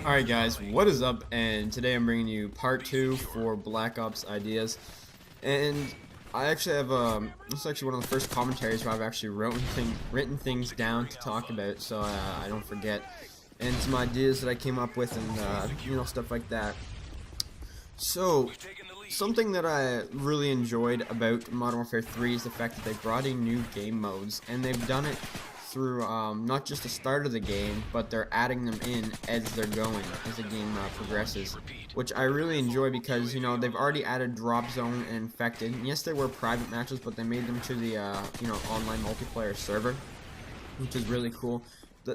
Alright guys, what is up? And today I'm bringing you part 2 for Black Ops ideas. And I actually have, this is actually one of the first commentaries where I've actually written things down to talk about so I don't forget. And some ideas that I came up with and, stuff like that. So, something that I really enjoyed about Modern Warfare 3 is the fact that they brought in new game modes. And they've done it through not just the start of the game, but they're adding them in as they're going, as the game progresses, which I really enjoy because, they've already added Drop Zone and Infected. And yes, they were private matches, but they made them to the, online multiplayer server, which is really cool.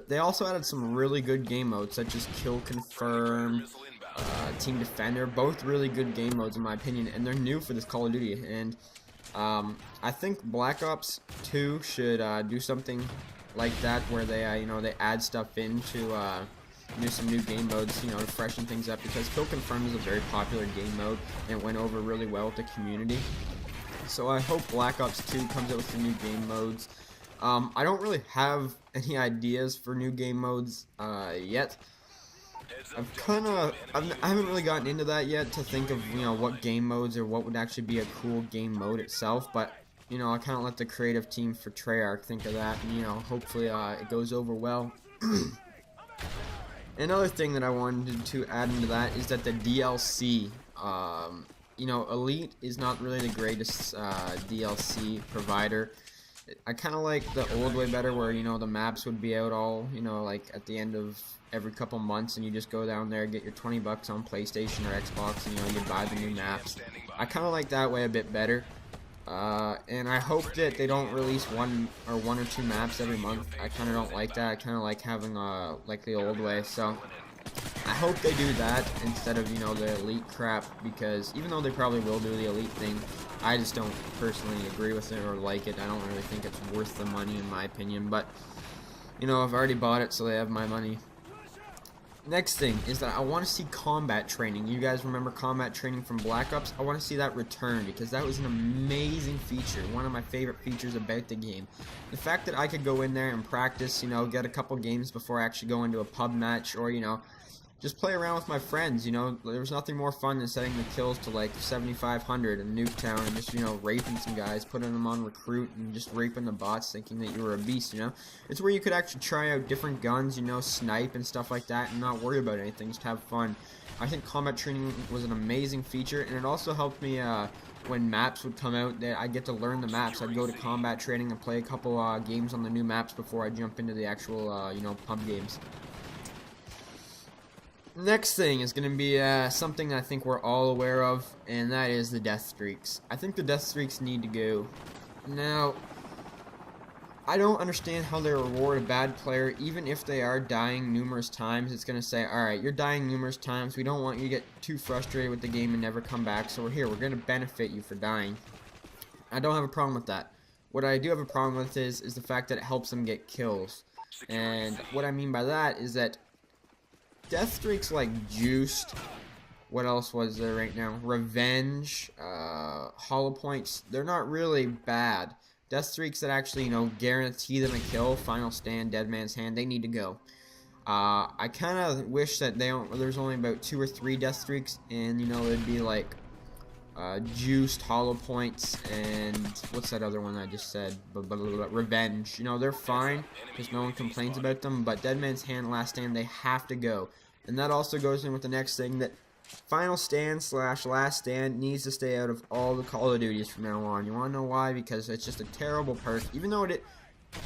They also added some really good game modes, such as Kill Confirm, Team Defender, both really good game modes in my opinion, and they're new for this Call of Duty. And I think Black Ops 2 should do something like that, where they they add stuff in to do some new game modes, to freshen things up, because Kill Confirm is a very popular game mode and it went over really well with the community. So I hope Black Ops 2 comes out with some new game modes. I don't really have any ideas for new game modes yet. I haven't really gotten into that yet to think of what game modes or what would actually be a cool game mode itself, but I kind of let the creative team for Treyarch think of that, and hopefully it goes over well. Another thing that I wanted to add into that is that the DLC, Elite is not really the greatest DLC provider. I kind of like the old way better, where the maps would be out all like at the end of every couple months, and you just go down there, get your 20 bucks on PlayStation or Xbox, and you buy the new maps. I kind of like that way a bit better. And I hope that they don't release one or two maps every month. I kind of don't like that. I kind of like having like the old way. So I hope they do that instead of the Elite crap, because even though they probably will do the Elite thing, I just don't personally agree with it or like it. I don't really think it's worth the money in my opinion. But I've already bought it, so they have my money. Next thing is that I want to see combat training. You guys remember combat training from Black Ops? I want to see that return, because that was an amazing feature, one of my favorite features about the game. The fact that I could go in there and practice, get a couple games before I actually go into a pub match, or just play around with my friends. There was nothing more fun than setting the kills to like 7,500 in Nuketown and just raping some guys, putting them on recruit, and just raping the bots, thinking that you were a beast. It's where you could actually try out different guns, snipe and stuff like that, and not worry about anything, just have fun. I think combat training was an amazing feature, and it also helped me when maps would come out. That I get to learn the maps. I'd go to combat training and play a couple games on the new maps before I jump into the actual pub games. Next thing is going to be something I think we're all aware of, and that is the death streaks. I think the death streaks need to go. Now, I don't understand how they reward a bad player, even if they are dying numerous times. It's going to say, alright, you're dying numerous times, we don't want you to get too frustrated with the game and never come back, so we're going to benefit you for dying. I don't have a problem with that. What I do have a problem with is the fact that it helps them get kills. And what I mean by that is that death streaks like Juiced, what else was there right now? Revenge, Hollow Points, they're not really bad. Death streaks that actually, guarantee them a kill, Final Stand, Dead Man's Hand, they need to go. I kind of wish that there's only about 2 or 3 death streaks, and, it'd be like, Juiced, Hollow Points, and what's that other one I just said? Revenge. They're fine because no one complains about them, but Dead Man's Hand, Last Stand, they have to go. And that also goes in with the next thing, that Final Stand / Last Stand needs to stay out of all the Call of Duties from now on. You want to know why? Because it's just a terrible perk. Even though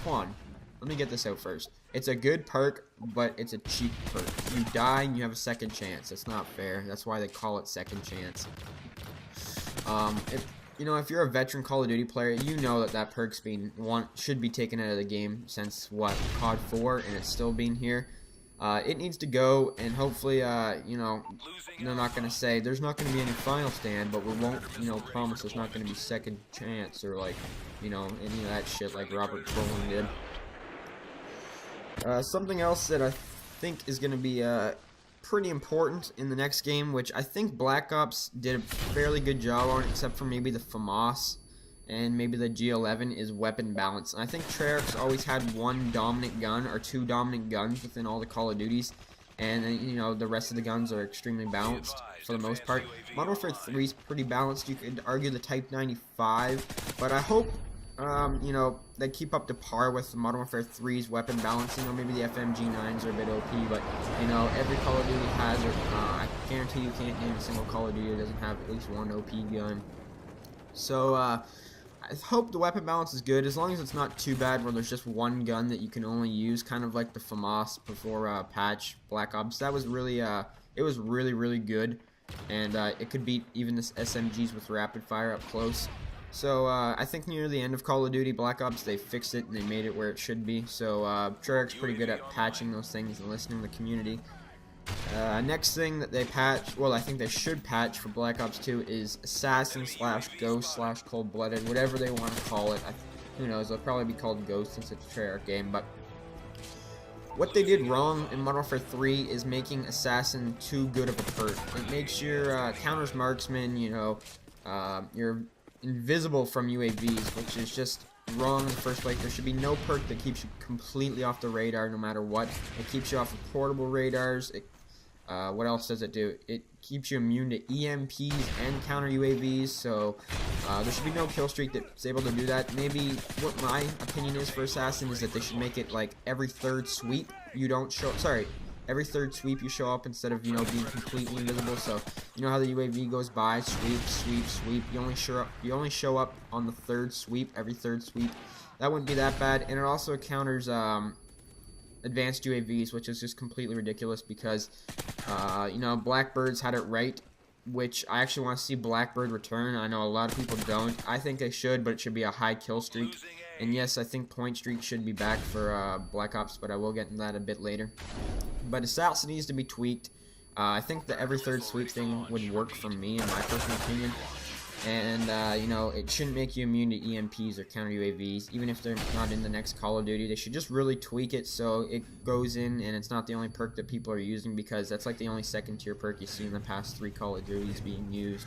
hold on, let me get this out first. It's a good perk, but it's a cheap perk. You die and you have a second chance. That's not fair. That's why they call it second chance. If you're a veteran Call of Duty player, you know that perk's should be taken out of the game since COD 4, and it's still being here. It needs to go, and hopefully, they're not going to say there's not going to be any Final Stand, but we won't, promise there's not going to be second chance or like, any of that shit like Robert Trolling did. Something else that I think is going to be pretty important in the next game, which I think Black Ops did a fairly good job on, except for maybe the FAMAS and maybe the G11, is weapon balance. And I think Treyarch's always had one dominant gun or two dominant guns within all the Call of Duties, and you know, the rest of the guns are extremely balanced for the most part. Modern Warfare 3 is pretty balanced. You could argue the Type 95, but I hope you know, they keep up to par with Modern Warfare 3's weapon balance. You know, maybe the FMG9s are a bit OP, but you know, every Call of Duty has it. I guarantee you can't name a single Call of Duty that doesn't have at least one OP gun. So I hope the weapon balance is good, as long as it's not too bad where there's just one gun that you can only use, kind of like the FAMAS before patch Black Ops. That was really it was really good, and it could beat even this SMGs with rapid fire up close. So I think near the end of Call of Duty Black Ops, they fixed it and they made it where it should be. So Treyarch's pretty good at patching those things and listening to the community. Next thing that they patch, well, I think they should patch for Black Ops 2 is Assassin / Ghost / Cold Blooded, whatever they want to call it. Who knows? It'll probably be called Ghost since it's a Treyarch game. But what they did wrong in Modern Warfare 3 is making Assassin too good of a perk. It makes your counters marksman, you know, you're invisible from UAVs, which is just wrong in the first place. There should be no perk that keeps you completely off the radar no matter what. It keeps you off of portable radars. What else does it do? It keeps you immune to EMPs and counter UAVs, so there should be no kill streak that's able to do that. Maybe what my opinion is for Assassin is that they should make it like every third sweep you don't show, every third sweep you show up instead of, you know, being completely invisible. So you know how the UAV goes by, sweep, you only show up on the third sweep, every third sweep. That wouldn't be that bad, and it also counters advanced UAVs, which is just completely ridiculous because you know, Blackbird's had it right, which I actually want to see Blackbird return. I know a lot of people don't. I think they should, but it should be a high kill streak. And yes, I think point streak should be back for Black Ops, but I will get into that a bit later. But Assassin needs to be tweaked. I think the every third sweep thing would work for me, in my personal opinion. And, you know, it shouldn't make you immune to EMPs or counter UAVs, even if they're not in the next Call of Duty. They should just really tweak it so it goes in and it's not the only perk that people are using, because that's like the only second tier perk you see in the past 3 Call of Duties being used.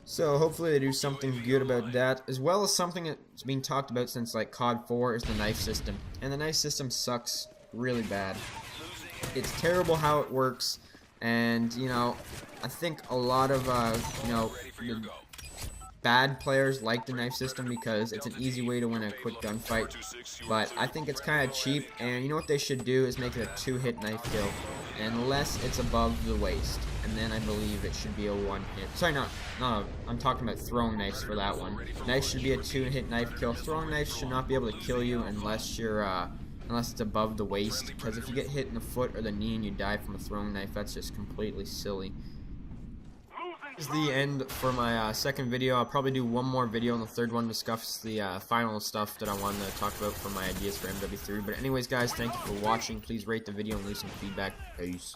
So hopefully they do something good about that, as well as something that's been talked about since like COD 4 is the knife system. And the knife system sucks really bad. It's terrible how it works, and you know, I think a lot of you know, the bad players like the knife system because it's an easy way to win a quick gunfight. But I think it's kind of cheap, and you know what they should do is make it a 2-hit knife kill, unless it's above the waist, and then I believe it should be a 1-hit. Sorry, no, I'm talking about throwing knives for that one. Knife should be a 2-hit knife kill. Throwing knives should not be able to kill you unless you're unless it's above the waist, because if you get hit in the foot or the knee and you die from a throwing knife, that's just completely silly. This is the end for my second video. I'll probably do one more video, and the third one discuss the final stuff that I wanted to talk about for my ideas for MW3. But anyways, guys, thank you for watching. Please rate the video and leave some feedback. Peace.